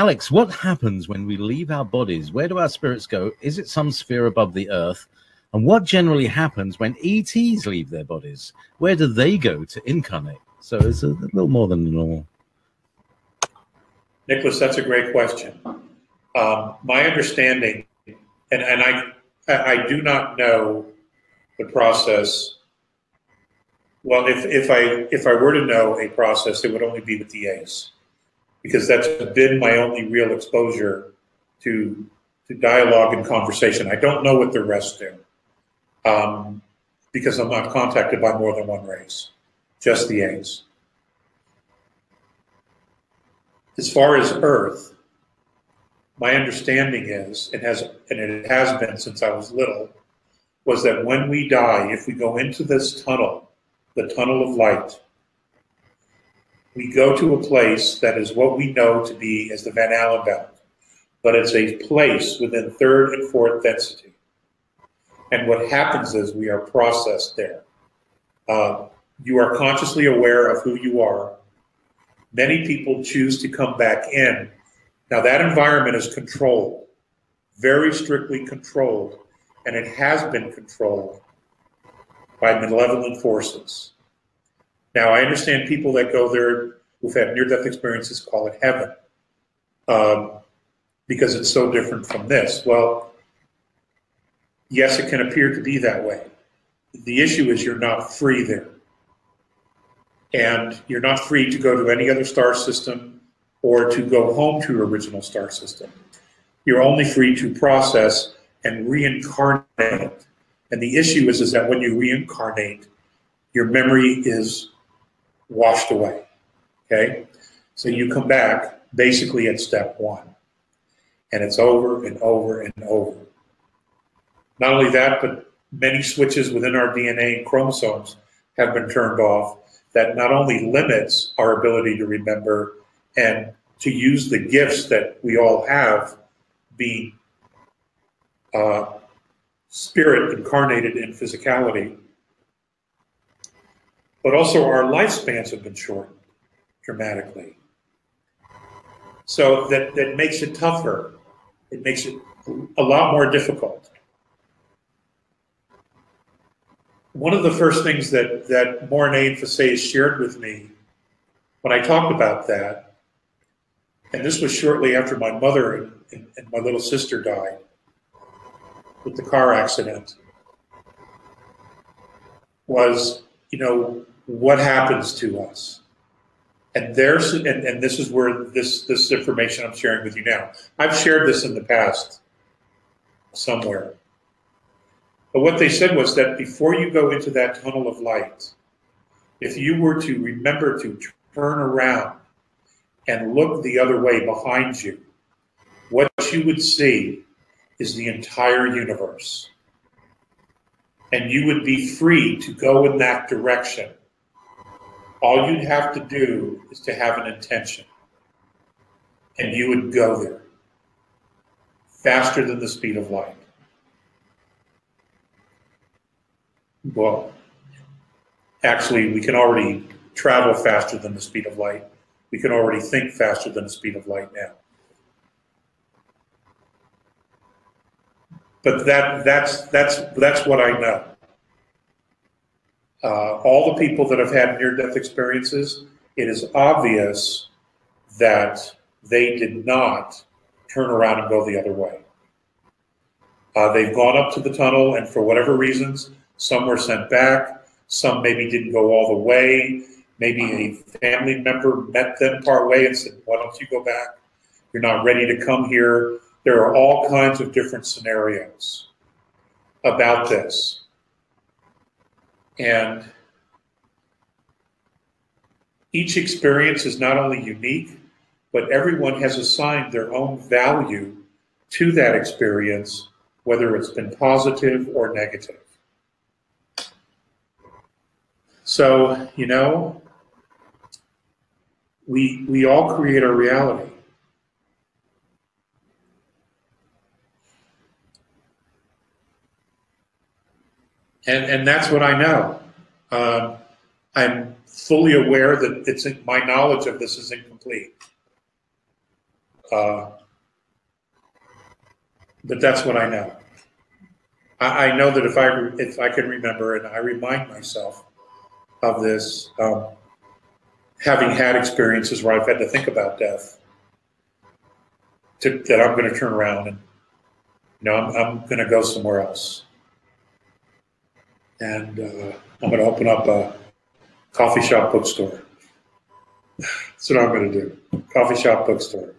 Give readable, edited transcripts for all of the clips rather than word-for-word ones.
Alex, what happens when we leave our bodies? Where do our spirits go? Is it some sphere above the earth? And what generally happens when ETs leave their bodies? Where do they go to incarnate? So it's a little more than normal. Nicholas, that's a great question. My understanding, and I do not know the process. Well, if I were to know a process, it would only be with the A's, because that's been my only real exposure to dialogue and conversation. I don't know what the rest do, because I'm not contacted by more than one race, just the A's. As far as Earth, my understanding is, and it has been since I was little, was that when we die, if we go into this tunnel, the tunnel of light, we go to a place that is what we know to be as the Van Allen belt, but it's a place within third and fourth density. And what happens is we are processed there. You are consciously aware of who you are. Many people choose to come back in. Now that environment is controlled, very strictly controlled, and it has been controlled by malevolent forces. Now I understand people that go there who've had near-death experiences call it heaven, because it's so different from this. Well, yes, it can appear to be that way. The issue is you're not free there. And you're not free to go to any other star system or to go home to your original star system. You're only free to process and reincarnate. And the issue is that when you reincarnate, your memory is washed away, okay? So you come back basically at step one. And it's over and over and over. Not only that, but many switches within our DNA and chromosomes have been turned off that not only limits our ability to remember and to use the gifts that we all have, being spirit incarnated in physicality, but also our lifespans have been shortened dramatically. So that makes it tougher. It makes it a lot more difficult. One of the first things that Mornay and Fassé shared with me when I talked about that, and this was shortly after my mother and my little sister died with the car accident, was, you know, what happens to us? And this is where this information I'm sharing with you now. I've shared this in the past somewhere. But what they said was that before you go into that tunnel of light, if you were to remember to turn around and look the other way behind you, what you would see is the entire universe. And you would be free to go in that direction. All you'd have to do is to have an intention. And you would go there faster than the speed of light. Well, actually, we can already travel faster than the speed of light. We can already think faster than the speed of light now. But that's what I know. All the people that have had near-death experiences, it is obvious that they did not turn around and go the other way. They've gone up to the tunnel, and for whatever reasons, some were sent back, some maybe didn't go all the way, maybe a family member met them part way and said, why don't you go back? You're not ready to come here. There are all kinds of different scenarios about this. And each experience is not only unique, but everyone has assigned their own value to that experience, whether it's been positive or negative. So, you know, we all create our reality. And that's what I know. I'm fully aware that my knowledge of this is incomplete. But that's what I know. I know that if I can remember, and I remind myself of this, having had experiences where I've had to think about death, that I'm going to turn around and, I'm going to go somewhere else. And I'm going to open up a coffee shop bookstore. That's what I'm going to do. Coffee shop bookstore.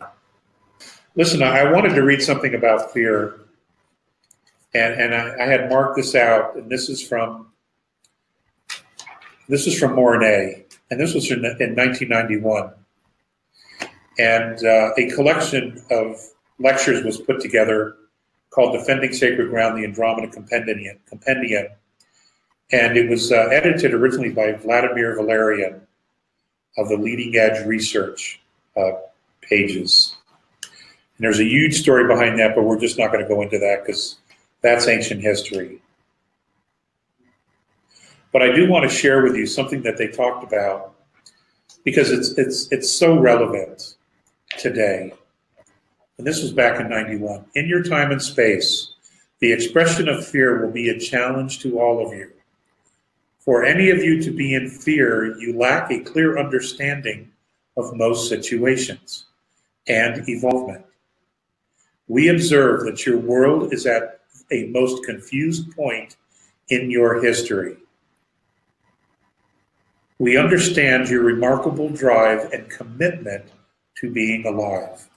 Listen, I wanted to read something about fear, and I had marked this out, and this is from Mornay, and this was in 1991. And a collection of lectures was put together called Defending Sacred Ground, the Andromeda Compendium. And it was edited originally by Vladimir Valerian of the Leading Edge Research pages. And there's a huge story behind that, but we're just not going to go into that because that's ancient history. But I do want to share with you something that they talked about because it's so relevant today. And this was back in 91. In your time and space, the expression of fear will be a challenge to all of you. For any of you to be in fear, you lack a clear understanding of most situations and evolvement. We observe that your world is at a most confused point in your history. We understand your remarkable drive and commitment to being alive.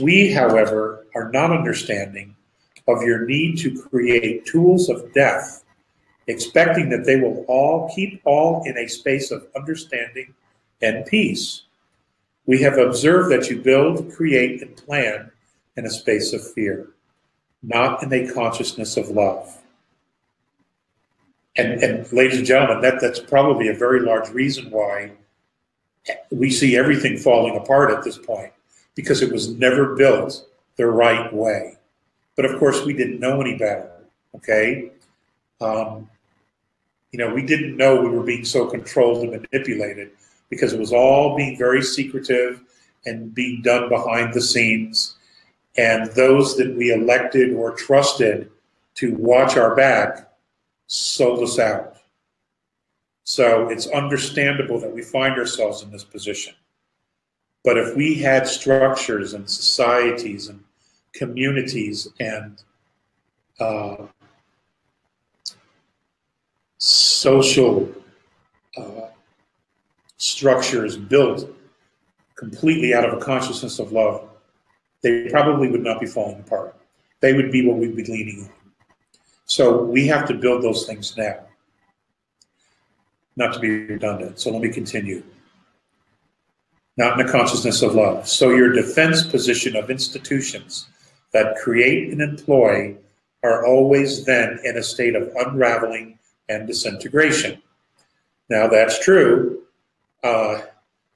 We, however, are not understanding of your need to create tools of death, expecting that they will all keep all in a space of understanding and peace. We have observed that you build, create, and plan in a space of fear, not in a consciousness of love. And ladies and gentlemen, that's probably a very large reason why we see everything falling apart at this point, because it was never built the right way. But of course, we didn't know any better, okay? We didn't know we were being so controlled and manipulated because it was all being very secretive and being done behind the scenes. And those that we elected or trusted to watch our back sold us out. So it's understandable that we find ourselves in this position. But if we had structures and societies and communities and social structures built completely out of a consciousness of love, they probably would not be falling apart. They would be what we'd be leaning on. So we have to build those things now. Not to be redundant, so let me continue. Not in a consciousness of love. So your defense position of institutions that create and employ are always then in a state of unraveling and disintegration. Now that's true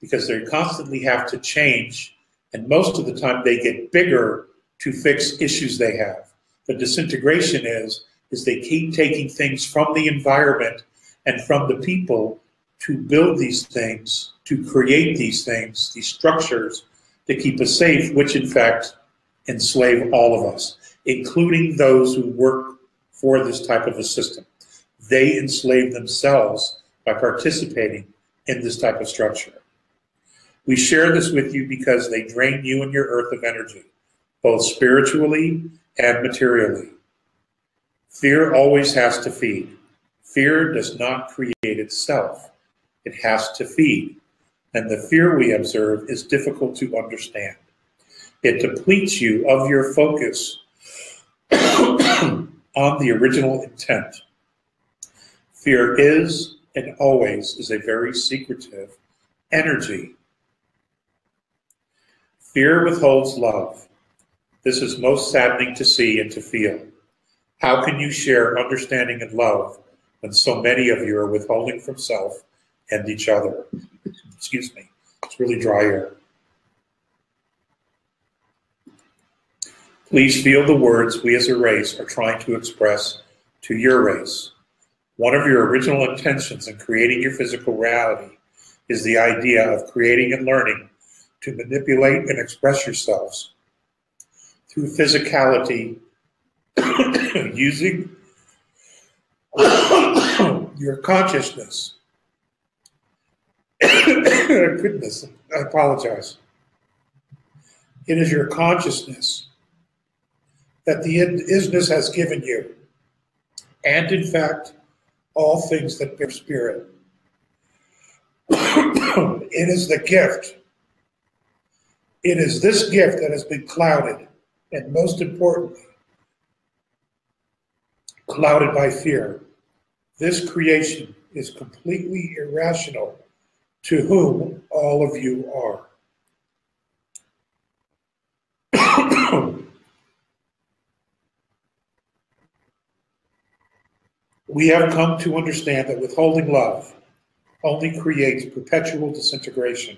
because they constantly have to change, and most of the time they get bigger to fix issues they have. The disintegration is they keep taking things from the environment and from the people to build these things, to create these things, these structures to keep us safe, which in fact enslave all of us, including those who work for this type of a system. They enslave themselves by participating in this type of structure. We share this with you because they drain you and your earth of energy, both spiritually and materially. Fear always has to feed. Fear does not create itself. It has to feed. And the fear we observe is difficult to understand. It depletes you of your focus on the original intent. Fear is and always is a very secretive energy. Fear withholds love. This is most saddening to see and to feel. How can you share understanding and love when so many of you are withholding from self and each other? Excuse me, it's really dry here. Please feel the words we as a race are trying to express to your race. One of your original intentions in creating your physical reality is the idea of creating and learning to manipulate and express yourselves through physicality using your consciousness. Goodness, I apologize. It is your consciousness that the isnness has given you, and in fact, all things that bear spirit. It is the gift. It is this gift that has been clouded, and most importantly, clouded by fear. This creation is completely irrational to whom all of you are. We have come to understand that withholding love only creates perpetual disintegration.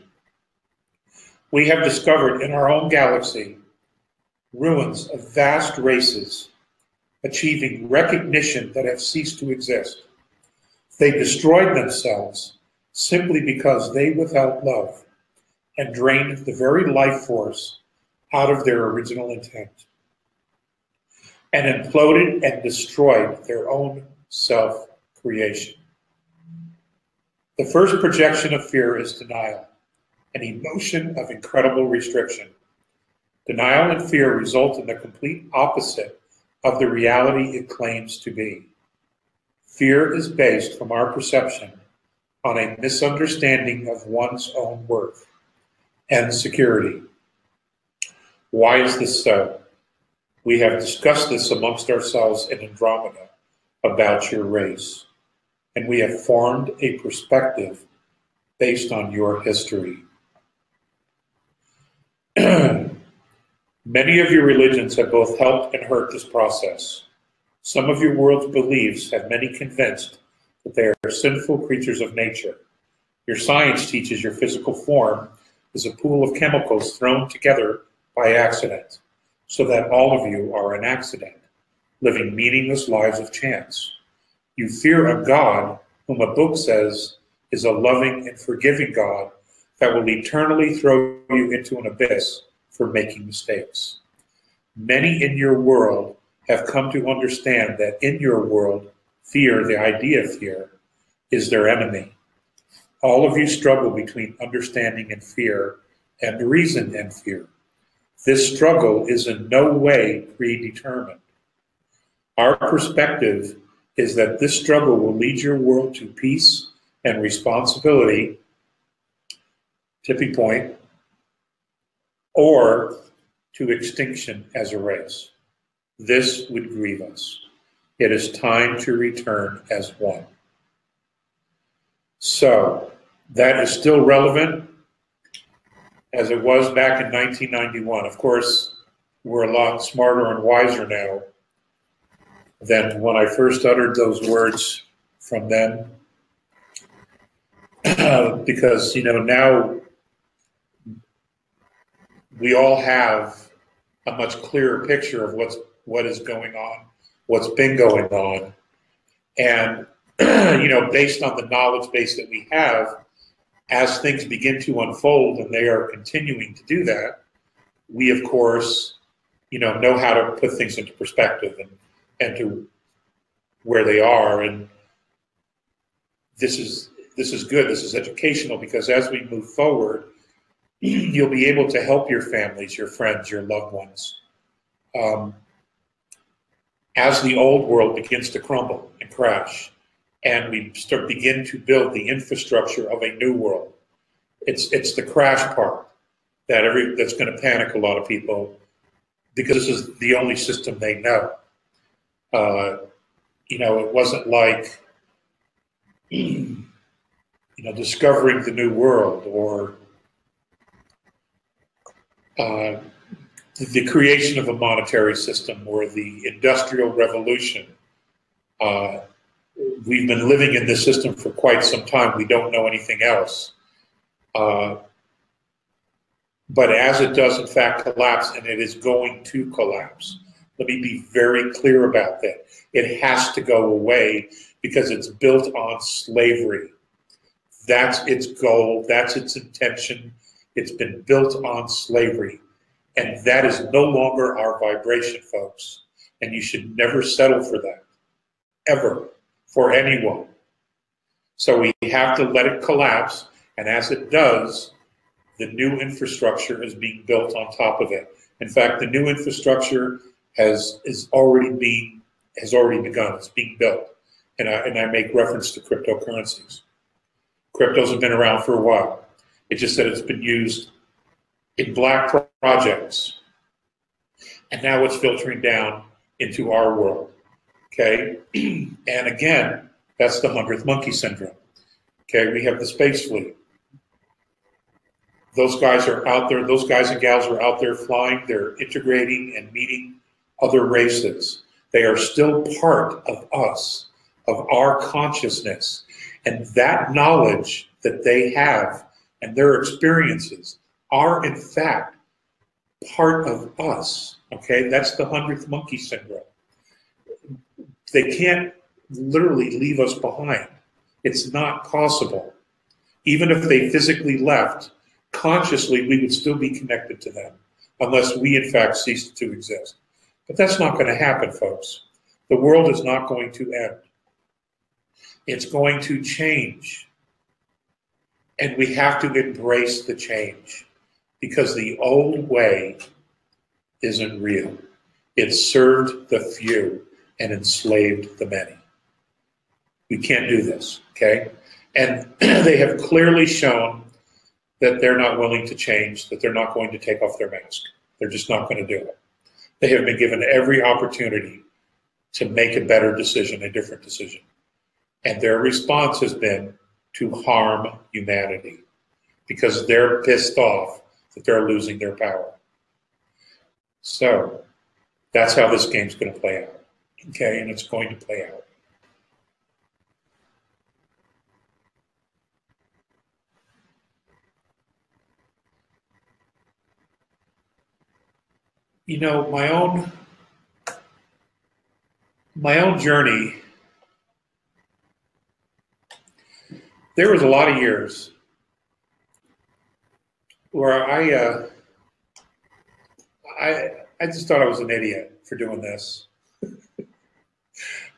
We have discovered in our own galaxy ruins of vast races achieving recognition that have ceased to exist. They destroyed themselves simply because they withheld love and drained the very life force out of their original intent, and imploded and destroyed their own self-creation. The first projection of fear is denial, an emotion of incredible restriction. Denial and fear result in the complete opposite of the reality it claims to be. Fear is based, from our perception, on a misunderstanding of one's own worth and security. Why is this so? We have discussed this amongst ourselves in Andromeda about your race, and we have formed a perspective based on your history. Many of your religions have both helped and hurt this process. Some of your world's beliefs have many convinced that they are sinful creatures of nature. Your science teaches your physical form is a pool of chemicals thrown together by accident, so that all of you are an accident, living meaningless lives of chance. You fear a God whom a book says is a loving and forgiving God that will eternally throw you into an abyss for making mistakes. Many in your world have come to understand that in your world, fear, the idea of fear, is their enemy. All of you struggle between understanding and fear, and reason and fear. This struggle is in no way predetermined. Our perspective is that this struggle will lead your world to peace and responsibility, tipping point, or to extinction as a race. This would grieve us. It is time to return as one. So, that is still relevant as it was back in 1991. Of course, we're a lot smarter and wiser now than when I first uttered those words from then. Because, now we all have a much clearer picture of what is going on, what's been going on. And, based on the knowledge base that we have, as things begin to unfold, and they are continuing to do that, we, of course, know how to put things into perspective and to where they are. And this is good. This is educational, because as we move forward, you'll be able to help your families, your friends, your loved ones, as the old world begins to crumble and crash, and we begin to build the infrastructure of a new world. It's the crash part that's going to panic a lot of people, because this is the only system they know. It wasn't like discovering the new world, or the creation of a monetary system, or the Industrial Revolution. We've been living in this system for quite some time. We don't know anything else. But as it does in fact collapse, and it is going to collapse, let me be very clear about that. It has to go away, because it's built on slavery. That's its goal, that's its intention, It's been built on slavery. And that is no longer our vibration, folks. And you should never settle for that, ever, for anyone. So we have to let it collapse. And as it does, the new infrastructure is being built on top of it. In fact, the new infrastructure has already begun. It's being built. And I make reference to cryptocurrencies. Cryptos have been around for a while. It's just that it's been used in black projects. And now it's filtering down into our world. Okay? And again, that's the 100th monkey syndrome. Okay, we have the space fleet. Those guys are out there, those guys and gals are out there flying, they're integrating and meeting other races. They are still part of us, of our consciousness. And that knowledge that they have and their experiences are in fact part of us. Okay, that's the 100th monkey syndrome. They can't literally leave us behind. It's not possible. Even if they physically left, consciously we would still be connected to them unless we in fact cease to exist. But that's not going to happen, folks. The world is not going to end. It's going to change. And we have to embrace the change because the old way isn't real. It served the few and enslaved the many. We can't do this, okay? And they have clearly shown that they're not willing to change, that they're not going to take off their mask. They're just not going to do it. They have been given every opportunity to make a better decision, a different decision. And their response has been to harm humanity because they're pissed off that they're losing their power. So that's how this game's going to play out, okay? And it's going to play out. You know, my own journey, there was a lot of years where I just thought I was an idiot for doing this.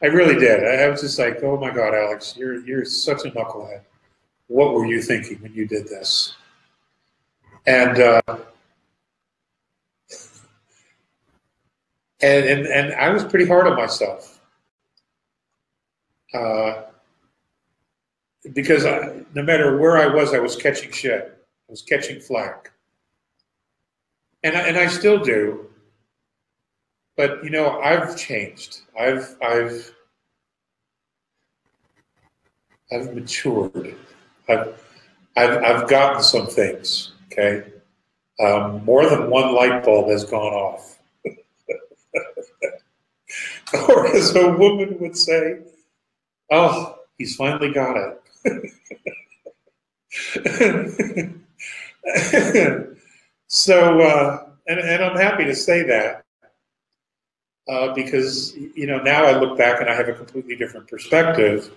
I really did. I was just like, oh my God, Alex, you're such a knucklehead. What were you thinking when you did this? And And I was pretty hard on myself because no matter where I was catching shit. I was catching flack, and I still do. But you know, I've changed. I've matured. I've gotten some things. Okay, more than one light bulb has gone off. Or as a woman would say, oh, he's finally got it. So, and I'm happy to say that because, you know, now I look back and I have a completely different perspective.